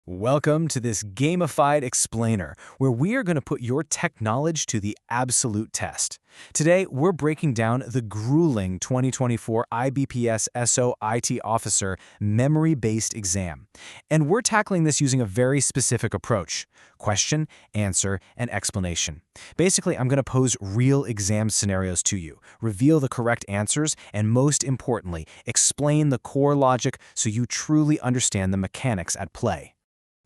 Welcome to this gamified explainer, where we are going to put your tech knowledge to the absolute test. Today, we're breaking down the grueling 2024 IBPS SO IT Officer memory-based exam. And we're tackling this using a very specific approach: question, answer, and explanation. Basically, I'm going to pose real exam scenarios to you, reveal the correct answers, and most importantly, explain the core logic so you truly understand the mechanics at play.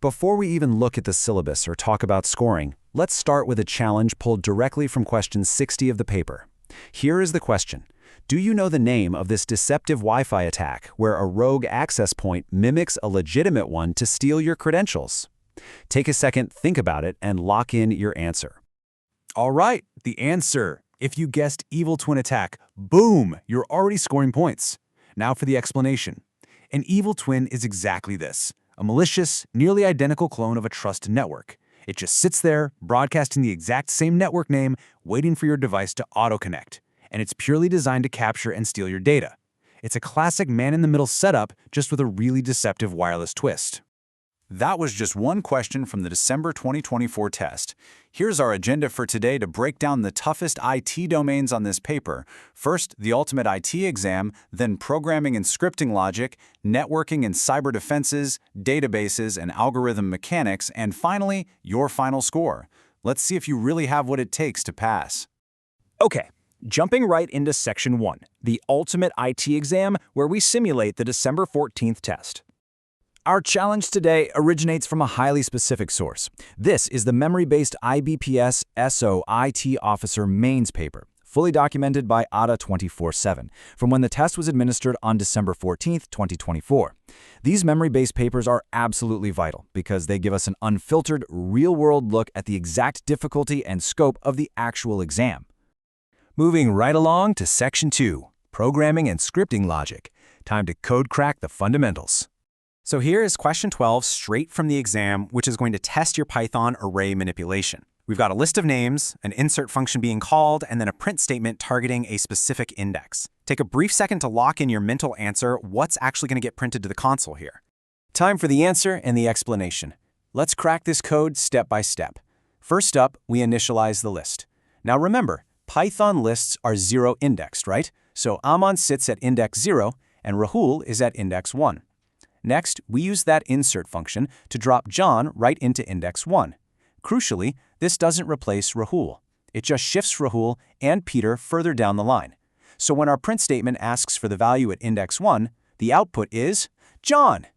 Before we even look at the syllabus or talk about scoring, let's start with a challenge pulled directly from question 60 of the paper. Here is the question. Do you know the name of this deceptive Wi-Fi attack where a rogue access point mimics a legitimate one to steal your credentials? Take a second, think about it, and lock in your answer. All right, the answer. If you guessed evil twin attack, boom, you're already scoring points. Now for the explanation. An evil twin is exactly this: a malicious, nearly identical clone of a trusted network. It just sits there, broadcasting the exact same network name, waiting for your device to auto-connect. And it's purely designed to capture and steal your data. It's a classic man-in-the-middle setup, just with a really deceptive wireless twist. That was just one question from the December 2024 test. Here's our agenda for today to break down the toughest IT domains on this paper. First, the ultimate IT exam, then programming and scripting logic, networking and cyber defenses, databases and algorithm mechanics, and finally, your final score. Let's see if you really have what it takes to pass. Okay, jumping right into Section 1, the ultimate IT exam, where we simulate the December 14th test. Our challenge today originates from a highly specific source. This is the memory-based IBPS SO IT Officer mains paper, fully documented by ADA 24/7, from when the test was administered on December 14th, 2024. These memory-based papers are absolutely vital because they give us an unfiltered, real-world look at the exact difficulty and scope of the actual exam. Moving right along to Section 2, Programming and Scripting Logic. Time to code crack the fundamentals. So here is question 12 straight from the exam, which is going to test your Python array manipulation. We've got a list of names, an insert function being called, and then a print statement targeting a specific index. Take a brief second to lock in your mental answer. What's actually going to get printed to the console here? Time for the answer and the explanation. Let's crack this code step by step. First up, we initialize the list. Now remember, Python lists are zero indexed, right? So Aman sits at index 0 and Rahul is at index 1. Next, we use that insert function to drop John right into index 1. Crucially, this doesn't replace Rahul. It just shifts Rahul and Peter further down the line. So when our print statement asks for the value at index 1, the output is John.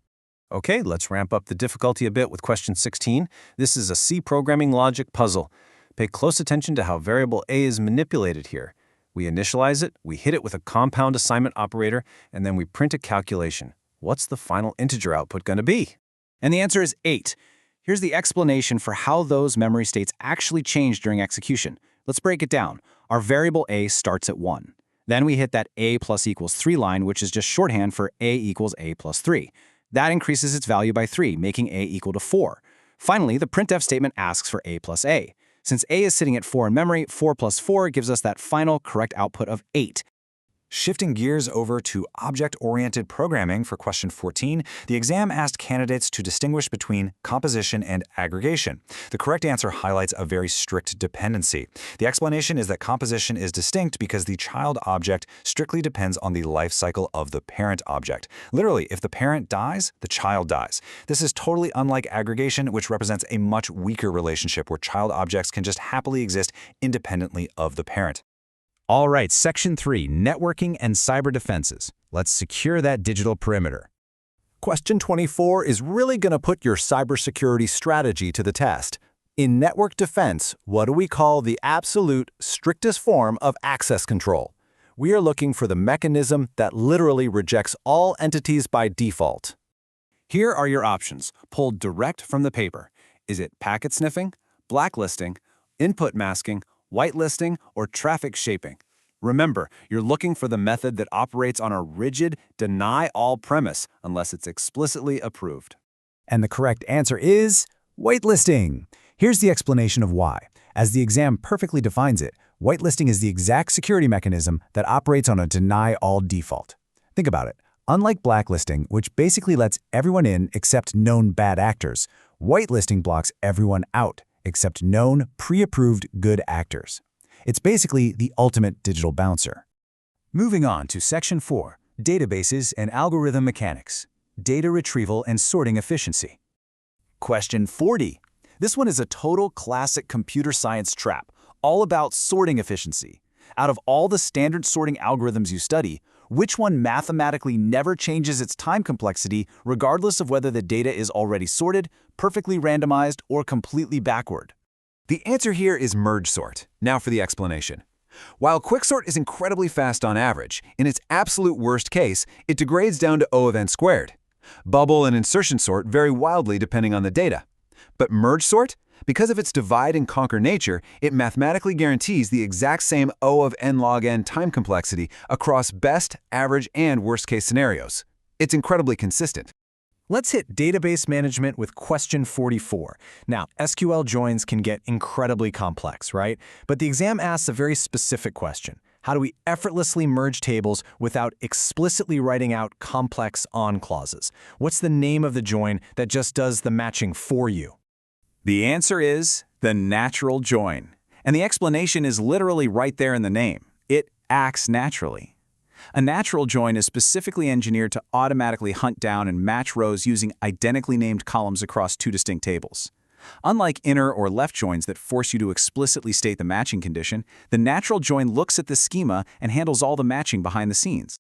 Okay, let's ramp up the difficulty a bit with question 16. This is a C programming logic puzzle. Pay close attention to how variable A is manipulated here. We initialize it, we hit it with a compound assignment operator, and then we print a calculation. What's the final integer output going to be? And the answer is 8. Here's the explanation for how those memory states actually change during execution. Let's break it down. Our variable a starts at 1. Then we hit that a plus equals 3 line, which is just shorthand for a equals a plus 3. That increases its value by 3, making a equal to 4. Finally, the printf statement asks for a plus a. Since a is sitting at 4 in memory, 4 plus 4 gives us that final correct output of 8. Shifting gears over to object-oriented programming for question 14, the exam asked candidates to distinguish between composition and aggregation. The correct answer highlights a very strict dependency. The explanation is that composition is distinct because the child object strictly depends on the life cycle of the parent object. Literally, if the parent dies, the child dies. This is totally unlike aggregation, which represents a much weaker relationship where child objects can just happily exist independently of the parent. All right, Section 3, Networking and Cyber Defenses. Let's secure that digital perimeter. Question 24 is really going to put your cybersecurity strategy to the test. In network defense, what do we call the absolute strictest form of access control? We are looking for the mechanism that literally rejects all entities by default. Here are your options, pulled direct from the paper. Is it packet sniffing, blacklisting, input masking, whitelisting, or traffic shaping? Remember, you're looking for the method that operates on a rigid, deny-all premise unless it's explicitly approved. And the correct answer is whitelisting. Here's the explanation of why. As the exam perfectly defines it, whitelisting is the exact security mechanism that operates on a deny-all default. Think about it. Unlike blacklisting, which basically lets everyone in except known bad actors, whitelisting blocks everyone out except known, pre-approved good actors. It's basically the ultimate digital bouncer. Moving on to Section 4, Databases and Algorithm Mechanics, Data Retrieval and Sorting Efficiency. Question 40. This one is a total classic computer science trap, all about sorting efficiency. Out of all the standard sorting algorithms you study, which one mathematically never changes its time complexity regardless of whether the data is already sorted, perfectly randomized, or completely backward? The answer here is merge sort. Now for the explanation. While quicksort is incredibly fast on average, in its absolute worst case, it degrades down to O of n squared. Bubble and insertion sort vary wildly depending on the data. But merge sort, because of its divide and conquer nature, it mathematically guarantees the exact same O of n log n time complexity across best, average, and worst-case scenarios. It's incredibly consistent. Let's hit database management with question 44. Now, SQL joins can get incredibly complex, right? But the exam asks a very specific question. How do we effortlessly merge tables without explicitly writing out complex on clauses? What's the name of the join that just does the matching for you? The answer is the natural join. And the explanation is literally right there in the name. It acts naturally. A natural join is specifically engineered to automatically hunt down and match rows using identically named columns across two distinct tables. Unlike inner or left joins that force you to explicitly state the matching condition, the natural join looks at the schema and handles all the matching behind the scenes.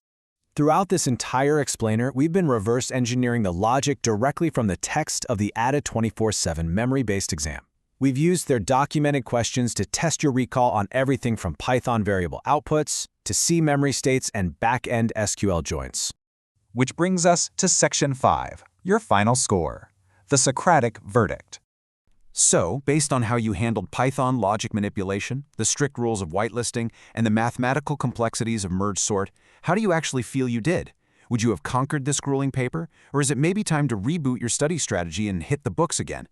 Throughout this entire explainer, we've been reverse engineering the logic directly from the text of the ADA 24/7 memory-based exam. We've used their documented questions to test your recall on everything from Python variable outputs to C memory states and back-end SQL joins. Which brings us to Section 5, your final score, the Socratic verdict. So, based on how you handled Python logic manipulation, the strict rules of whitelisting, and the mathematical complexities of merge sort, how do you actually feel you did? Would you have conquered this grueling paper, or is it maybe time to reboot your study strategy and hit the books again?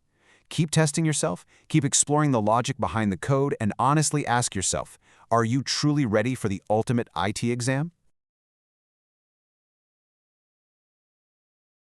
Keep testing yourself, keep exploring the logic behind the code, and honestly ask yourself, are you truly ready for the ultimate IT exam?